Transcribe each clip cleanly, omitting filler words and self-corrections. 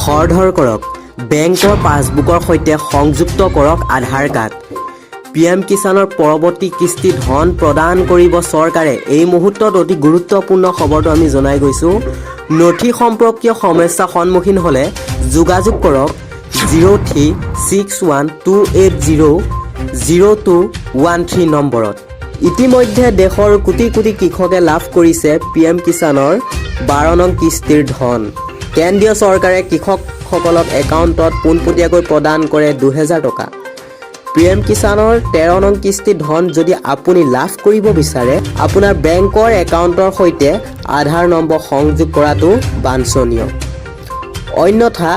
খৰধৰ কৰক বেংকৰ পাছবুকৰ সৈতে সংযুক্ত কৰক আধাৰ কাৰ্ড। PM কিষাণৰ পৰৱৰ্তী কিস্তি ধন প্ৰদান কৰিব চৰকাৰে। এই মুহূৰ্তত অতি গুৰুত্বপূৰ্ণ খবৰটো আমি জনাই গৈছোঁ। নথি সম্পৰ্কীয় সমস্যা সন্মুখীন হ'লে যোগাযোগ কৰক 036128000213 নম্বৰত। ইতিমধ্যে দেশৰ কোটি কোটি কৃষকে লাভ কৰিছে PM কিষাণৰ 12 নং কিস্তিৰ ধন। কেন্দ্ৰীয় চৰকাৰে কৃষকসকলক একাউণ্টত পোনপটীয়াকৈ প্ৰদান কৰে 2000 টকা। PM কিষাণৰ 13 নং কিস্তিৰ ধন যদি আপুনি লাভ কৰিব বিচাৰে, আপোনাৰ বেংকৰ একাউণ্টৰ সৈতে আধাৰ নম্বৰ সংযোগ কৰাটো বাঞ্ছনীয়। অন্যথা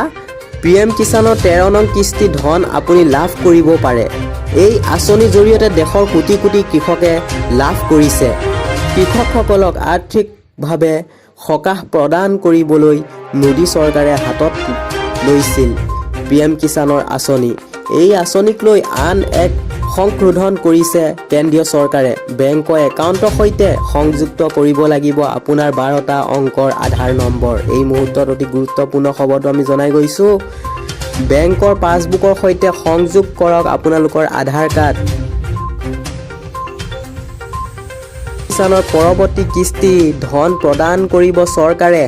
PM কিষাণৰ 13 নং কিস্তিৰ ধন আপুনি লাভ কৰিব পাৰে। এই আঁচনিৰ জৰিয়তে দেশৰ কোটি কোটি কৃষকে লাভ কৰিছে। কৃষকসকলক আৰ্থিকভাৱে সকাহ প্ৰদান কৰিবলৈ মোদী চৰকাৰে হাতত লৈছিল PM কিষাণৰ আঁচনি। এই আঁচনিক লৈ আন এক সংশোধন কৰিছে কেন্দ্ৰীয় চৰকাৰে। বেংকৰ একাউণ্টৰ সৈতে সংযুক্ত কৰিব লাগিব আপোনাৰ 12টা অংকৰ আধাৰ নম্বৰ। এই মুহূৰ্তত অতি গুৰুত্বপূৰ্ণ খবৰটো আমি জনাই গৈছোঁ। বেংকৰ পাছবুকৰ সৈতে সংযোগ কৰক আপোনালোকৰ আধাৰ কাৰ্ড। কিষাণৰ পৰৱৰ্তী কিস্তি ধন প্ৰদান কৰিব চৰকাৰে।